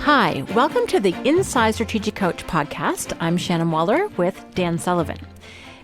Hi, welcome to the Inside Strategic Coach podcast. I'm Shannon Waller with Dan Sullivan.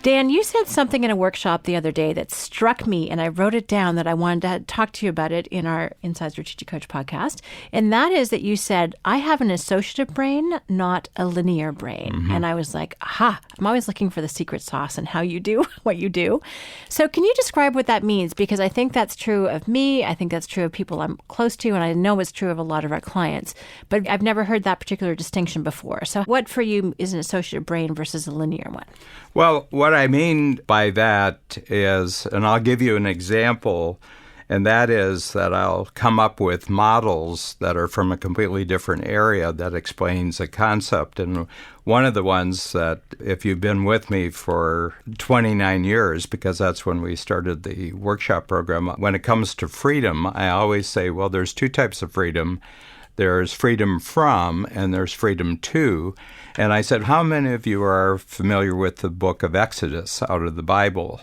Dan, you said something in a workshop the other day that struck me, and I wrote it down that I wanted to talk to you about it in our Inside Strategic Coach podcast. And that is that you said, I have an associative brain, not a linear brain. Mm-hmm. And I was like, aha, I'm always looking for the secret sauce and how you do what you do. So can you describe what that means? Because I think that's true of me. I think that's true of people I'm close to, and I know it's true of a lot of our clients. But I've never heard that particular distinction before. So what for you is an associative brain versus a linear one? Well, what I mean by that is, and I'll give you an example, and that is that I'll come up with models that are from a completely different area that explains a concept. And one of the ones that, if you've been with me for 29 years, because that's when we started the workshop program, when it comes to freedom, I always say, well, there's two types of freedom. There's freedom from, and there's freedom to. And I said, how many of you are familiar with the book of Exodus out of the Bible?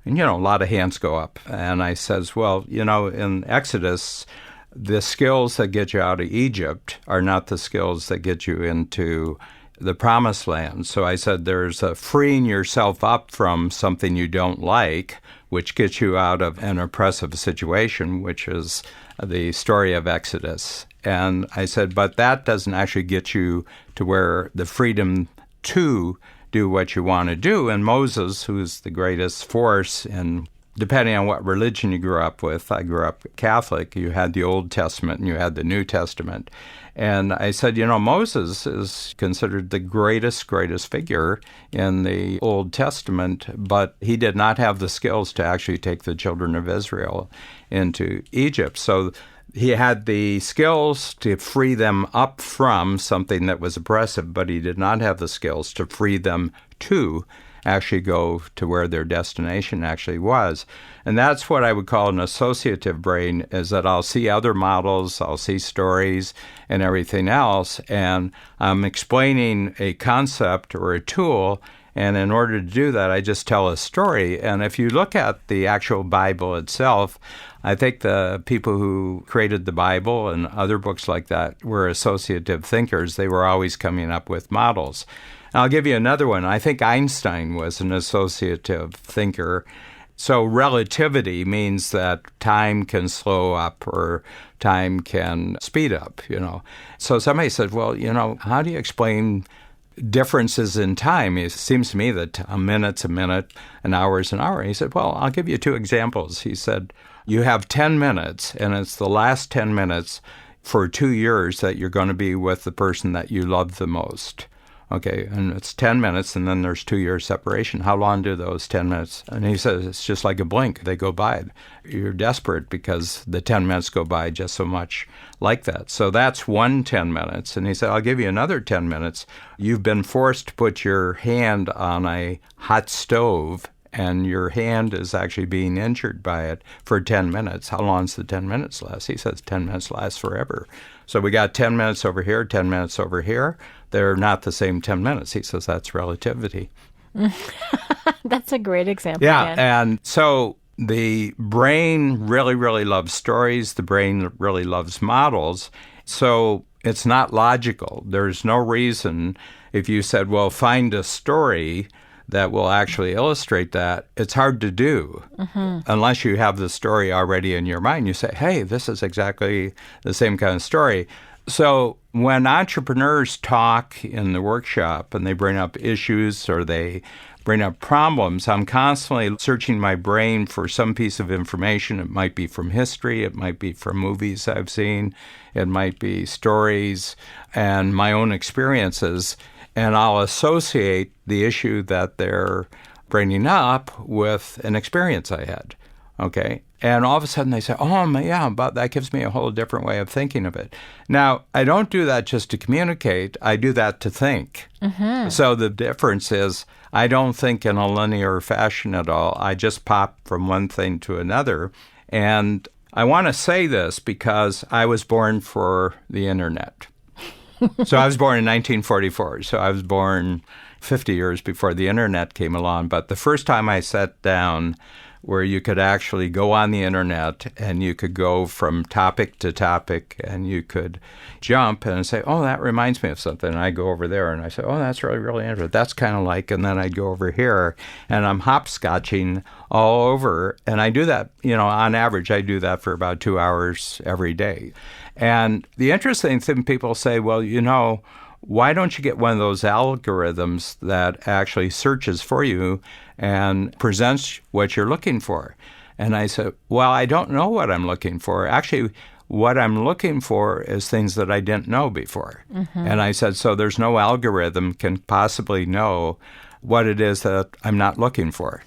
And, a lot of hands go up. And I says, well, in Exodus, the skills that get you out of Egypt are not the skills that get you into the promised land. So I said, there's a freeing yourself up from something you don't like, which gets you out of an oppressive situation, which is the story of Exodus. And I said, but that doesn't actually get you to where the freedom to do what you want to do. And Moses, who's the greatest force, and depending on what religion you grew up with, I grew up Catholic, you had the Old Testament and you had the New Testament. And I said, Moses is considered the greatest figure in the Old Testament, but he did not have the skills to actually take the children of Israel into Egypt. So he had the skills to free them up from something that was oppressive, but he did not have the skills to free them to actually go to where their destination actually was. And that's what I would call an associative brain, is that I'll see other models, I'll see stories and everything else, and I'm explaining a concept or a tool, and in order to do that, I just tell a story. And if you look at the actual Bible itself, I think the people who created the Bible and other books like that were associative thinkers. They were always coming up with models. And I'll give you another one. I think Einstein was an associative thinker. So relativity means that time can slow up or time can speed up, So somebody said, well, how do you explain differences in time? It seems to me that a minute's a minute, an hour's an hour. He said, well, I'll give you two examples. He said, you have 10 minutes, and it's the last 10 minutes for 2 years that you're going to be with the person that you love the most. Okay, and it's 10 minutes, and then there's 2 years separation. How long do those 10 minutes? And he says, it's just like a blink. They go by. You're desperate because the 10 minutes go by just so much like that. So that's one 10 minutes. And he said, I'll give you another 10 minutes. You've been forced to put your hand on a hot stove, and your hand is actually being injured by it for 10 minutes. How long does the 10 minutes last? He says 10 minutes lasts forever. So we got 10 minutes over here, 10 minutes over here. They're not the same 10 minutes. He says that's relativity. That's a great example. Yeah, Dan. And so the brain really loves stories. The brain really loves models. So it's not logical. There's no reason if you said, well, find a story that will actually illustrate that. It's hard to do unless you have the story already in your mind. You say, hey, this is exactly the same kind of story. So when entrepreneurs talk in the workshop and they bring up issues or they bring up problems, I'm constantly searching my brain for some piece of information. It might be from history. It might be from movies I've seen. It might be stories and my own experiences. And I'll associate the issue that they're bringing up with an experience I had, okay? And all of a sudden they say, oh, yeah, but that gives me a whole different way of thinking of it. Now, I don't do that just to communicate. I do that to think. Mm-hmm. So the difference is I don't think in a linear fashion at all. I just pop from one thing to another. And I want to say this because I was born for the internet. So I was born in 1944. So I was born 50 years before the internet came along. But the first time I sat down where you could actually go on the internet and you could go from topic to topic and you could jump and say, oh, that reminds me of something. And I go over there and I say, oh, that's really, really interesting. That's kind of like, and then I'd go over here and I'm hopscotching all over. And I do that, on average, I do that for about 2 hours every day. And the interesting thing, people say, well, why don't you get one of those algorithms that actually searches for you and presents what you're looking for? And I said, well, I don't know what I'm looking for. Actually, what I'm looking for is things that I didn't know before. Mm-hmm. And I said, so there's no algorithm can possibly know what it is that I'm not looking for,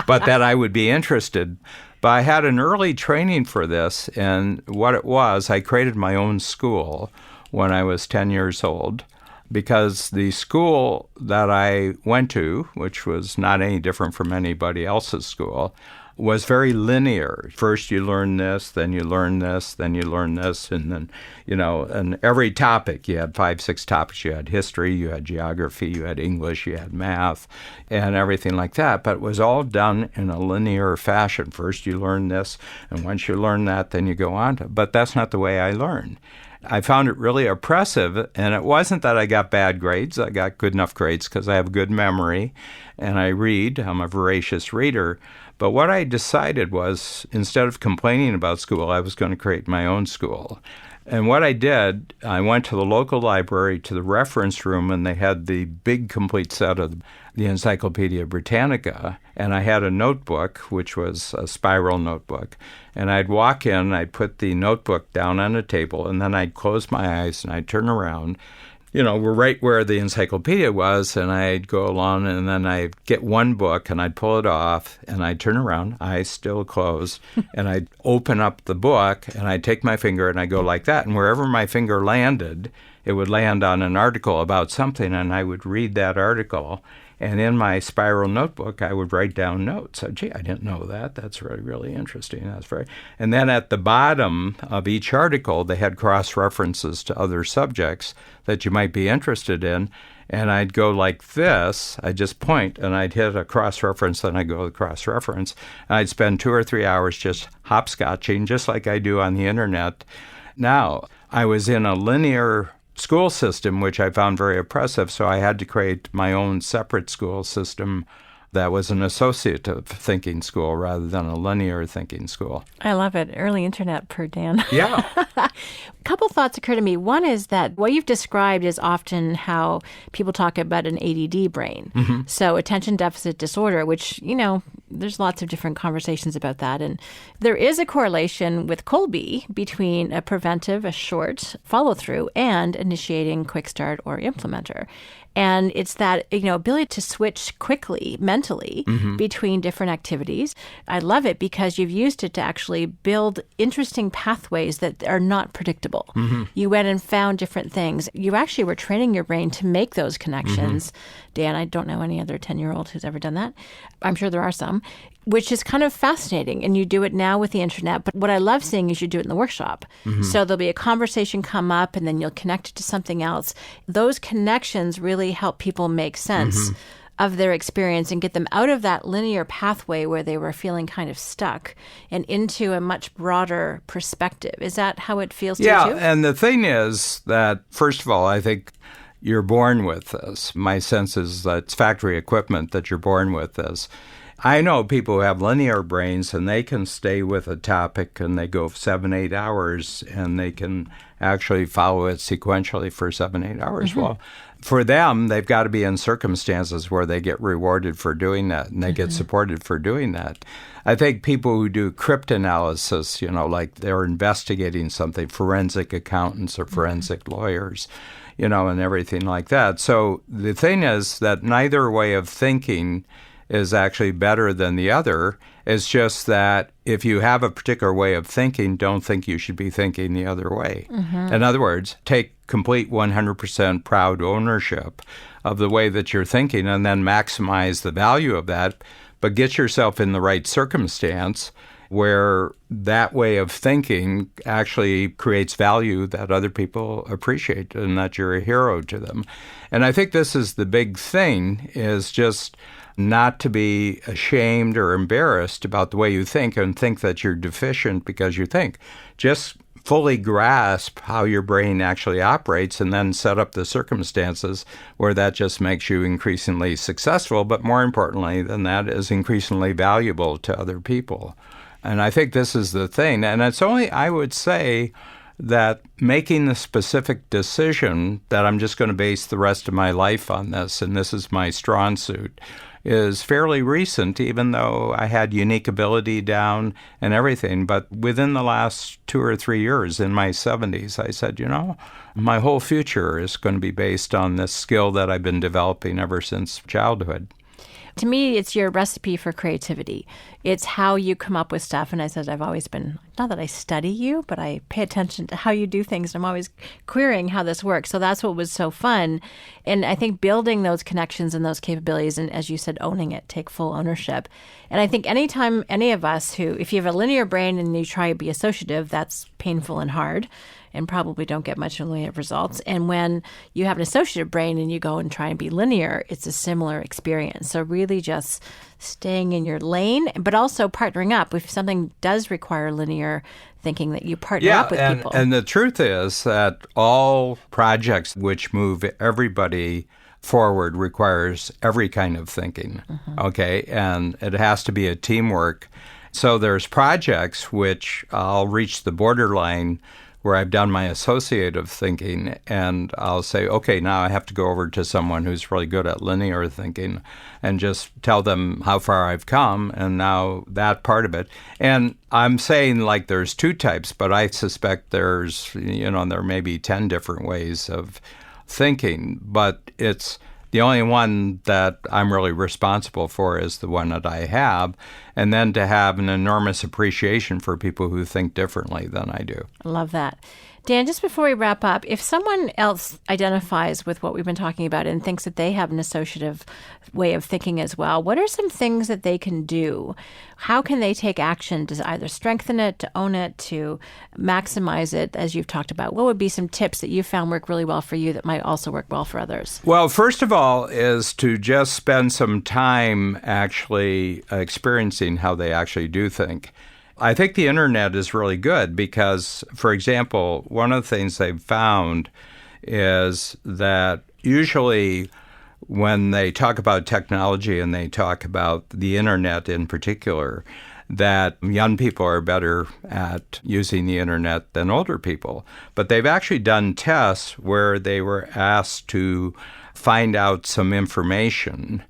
but that I would be interested. But I had an early training for this, and what it was, I created my own school when I was 10 years old, because the school that I went to, which was not any different from anybody else's school, was very linear. First you learn this, then you learn this, then you learn this, and then, and every topic, you had 5, 6 topics. You had history, you had geography, you had English, you had math, and everything like that. But it was all done in a linear fashion. First you learn this, and once you learn that, then you go on to, but that's not the way I learn. I found it really oppressive, and it wasn't that I got bad grades. I got good enough grades because I have good memory, and I read. I'm a voracious reader. But what I decided was, instead of complaining about school, I was going to create my own school. And what I did, I went to the local library, to the reference room, and they had the big complete set of the Encyclopedia Britannica. And I had a notebook, which was a spiral notebook. And I'd walk in, I'd put the notebook down on a table, and then I'd close my eyes and I'd turn around. We're right where the encyclopedia was, and I'd go along, and then I'd get one book, and I'd pull it off, and I'd turn around, eyes still closed, and I'd open up the book, and I'd take my finger, and I'd go like that, and wherever my finger landed, it would land on an article about something, and I would read that article. And in my spiral notebook, I would write down notes. So, gee, I didn't know that. That's really, really interesting. And then at the bottom of each article, they had cross-references to other subjects that you might be interested in. And I'd go like this. I'd just point, and I'd hit a cross-reference, then I'd go to the cross-reference. And I'd spend 2 or 3 hours just hopscotching, just like I do on the Internet. Now, I was in a linear school system, which I found very oppressive, so I had to create my own separate school system that was an associative thinking school rather than a linear thinking school. I love it. Early internet per Dan. Yeah. A couple thoughts occur to me. One is that what you've described is often how people talk about an ADD brain. Mm-hmm. So attention deficit disorder, which, there's lots of different conversations about that. And there is a correlation with Kolbe between a preventive, a short follow-through, and initiating quick start or implementer. And it's that, ability to switch quickly, mentally, mm-hmm. between different activities. I love it because you've used it to actually build interesting pathways that are not predictable. Mm-hmm. You went and found different things. You actually were training your brain to make those connections. Mm-hmm. Dan, I don't know any other 10-year-old who's ever done that. I'm sure there are some, which is kind of fascinating. And you do it now with the internet. But what I love seeing is you do it in the workshop. Mm-hmm. So there'll be a conversation come up, and then you'll connect it to something else. Those connections really help people make sense mm-hmm. of their experience and get them out of that linear pathway where they were feeling kind of stuck and into a much broader perspective. Is that how it feels to you too? Yeah, and the thing is that, first of all, I think you're born with this. My sense is that it's factory equipment that you're born with this. I know people who have linear brains, and they can stay with a topic, and they go 7, 8 hours, and they can actually follow it sequentially for 7, 8 hours. Mm-hmm. Well, for them, they've got to be in circumstances where they get rewarded for doing that, and they mm-hmm. get supported for doing that. I think people who do cryptanalysis, like they're investigating something, forensic accountants or forensic mm-hmm. lawyers, and everything like that. So the thing is that neither way of thinking is actually better than the other. It's just that if you have a particular way of thinking, don't think you should be thinking the other way. Mm-hmm. In other words, take complete 100% proud ownership of the way that you're thinking and then maximize the value of that, but get yourself in the right circumstance where that way of thinking actually creates value that other people appreciate and that you're a hero to them. And I think this is the big thing, is just not to be ashamed or embarrassed about the way you think and think that you're deficient because you think. Just fully grasp how your brain actually operates and then set up the circumstances where that just makes you increasingly successful, but more importantly than that is increasingly valuable to other people. And I think this is the thing. And it's only, I would say, that making the specific decision that I'm just going to base the rest of my life on this, and this is my strong suit, is fairly recent, even though I had unique ability down and everything. But within the last 2 or 3 years, in my 70s, I said, my whole future is going to be based on this skill that I've been developing ever since childhood. To me, it's your recipe for creativity. It's how you come up with stuff. And I said, I've always been, not that I study you, but I pay attention to how you do things. I'm always querying how this works. So that's what was so fun. And I think building those connections and those capabilities, and as you said, owning it, take full ownership. And I think anytime any of us if you have a linear brain and you try to be associative, that's painful and hard, and probably don't get much linear results. And when you have an associative brain and you go and try and be linear, it's a similar experience. So really just staying in your lane, but also partnering up. If something does require linear thinking, that you partner up with people. And the truth is that all projects which move everybody forward requires every kind of thinking, okay? And it has to be a teamwork. So there's projects which I'll reach the borderline where I've done my associative thinking, and I'll say, okay, now I have to go over to someone who's really good at linear thinking and just tell them how far I've come, and now that part of it. And I'm saying like there's 2 types, but I suspect there's, there may be 10 different ways of thinking, but it's the only one that I'm really responsible for is the one that I have, and then to have an enormous appreciation for people who think differently than I do. I love that. Dan, just before we wrap up, if someone else identifies with what we've been talking about and thinks that they have an associative way of thinking as well, what are some things that they can do? How can they take action to either strengthen it, to own it, to maximize it, as you've talked about? What would be some tips that you found work really well for you that might also work well for others? Well, first of all is to just spend some time actually experiencing how they actually do think. I think the internet is really good because, for example, one of the things they've found is that usually when they talk about technology and they talk about the internet in particular, that young people are better at using the internet than older people. But they've actually done tests where they were asked to find out some information.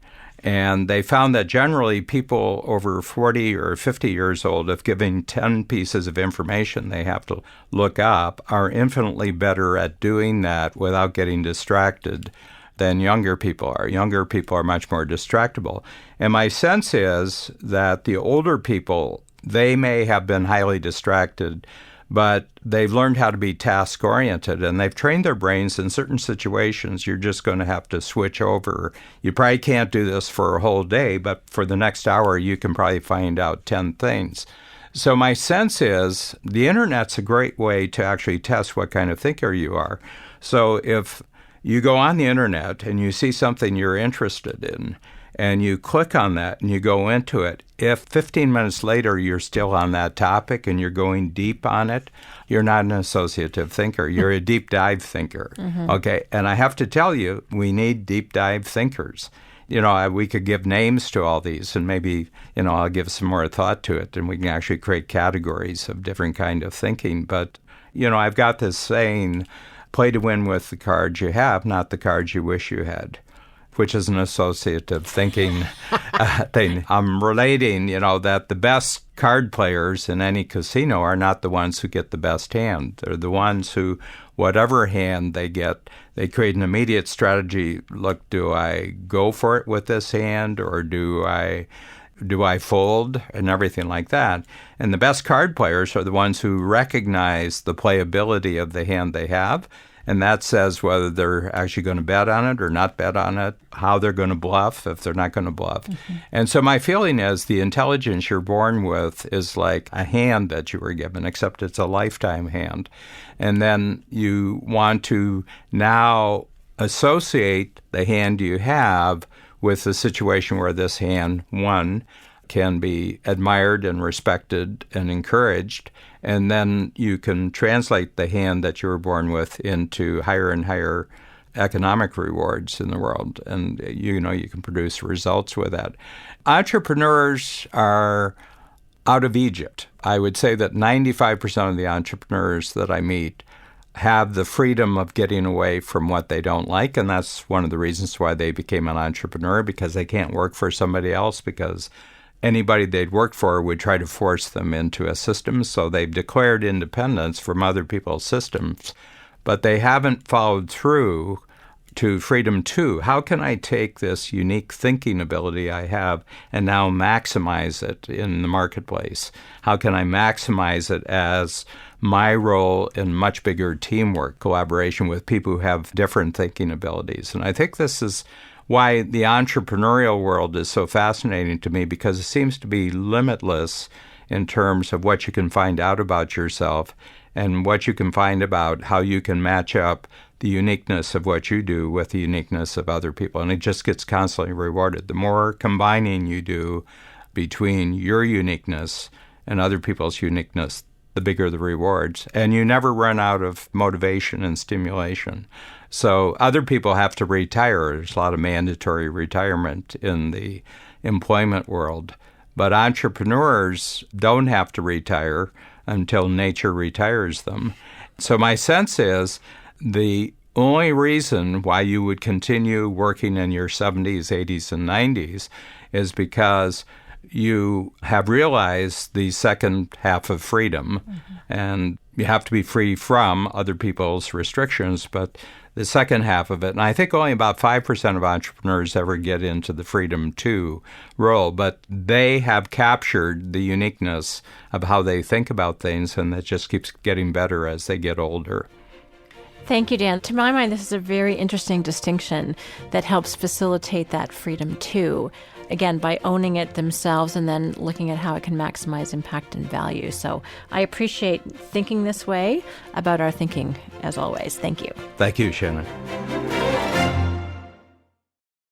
And they found that generally people over 40 or 50 years old, if given 10 pieces of information they have to look up, are infinitely better at doing that without getting distracted than younger people are. Younger people are much more distractible. And my sense is that the older people, they may have been highly distracted, but they've learned how to be task-oriented, and they've trained their brains in certain situations. You're just going to have to switch over. You probably can't do this for a whole day, but for the next hour, you can probably find out 10 things. So my sense is the internet's a great way to actually test what kind of thinker you are. So if you go on the internet and you see something you're interested in, and you click on that and you go into it, if 15 minutes later you're still on that topic and you're going deep on it, you're not an associative thinker. You're a deep dive thinker. Okay, and I have to tell you, we need deep dive thinkers. We could give names to all these, and maybe, I'll give some more thought to it, and we can actually create categories of different kind of thinking. But, I've got this saying, play to win with the cards you have, not the cards you wish you had, which is an associative thinking thing. I'm relating, that the best card players in any casino are not the ones who get the best hand. They're the ones who, whatever hand they get, they create an immediate strategy. Look, do I go for it with this hand, or do I fold, and everything like that? And the best card players are the ones who recognize the playability of the hand they have, and that says whether they're actually going to bet on it or not bet on it, how they're going to bluff if they're not going to bluff. And so my feeling is the intelligence you're born with is like a hand that you were given, except it's a lifetime hand. And then you want to now associate the hand you have with the situation where this hand, one, can be admired and respected and encouraged, and then you can translate the hand that you were born with into higher and higher economic rewards in the world, and you can produce results with that. Entrepreneurs are out of Egypt. I would say that 95% of the entrepreneurs that I meet have the freedom of getting away from what they don't like, and that's one of the reasons why they became an entrepreneur, because they can't work for somebody else, because anybody they'd worked for would try to force them into a system. So they've declared independence from other people's systems, but they haven't followed through to freedom two. How can I take this unique thinking ability I have and now maximize it in the marketplace? How can I maximize it as my role in much bigger teamwork, collaboration with people who have different thinking abilities? And I think this is why the entrepreneurial world is so fascinating to me, because it seems to be limitless in terms of what you can find out about yourself and what you can find about how you can match up the uniqueness of what you do with the uniqueness of other people. And it just gets constantly rewarded. The more combining you do between your uniqueness and other people's uniqueness, the bigger the rewards. And you never run out of motivation and stimulation. So other people have to retire. There's a lot of mandatory retirement in the employment world. But entrepreneurs don't have to retire until nature retires them. So my sense is the only reason why you would continue working in your 70s, 80s, and 90s is because you have realized the second half of freedom. And you have to be free from other people's restrictions, but the second half of it, and I think only about 5% of entrepreneurs ever get into the freedom two role, but they have captured the uniqueness of how they think about things, and that just keeps getting better as they get older. Thank you, Dan. To my mind, this is a very interesting distinction that helps facilitate that freedom too. Again, by owning it themselves and then looking at how it can maximize impact and value. So I appreciate thinking this way about our thinking, as always. Thank you. Thank you, Shannon.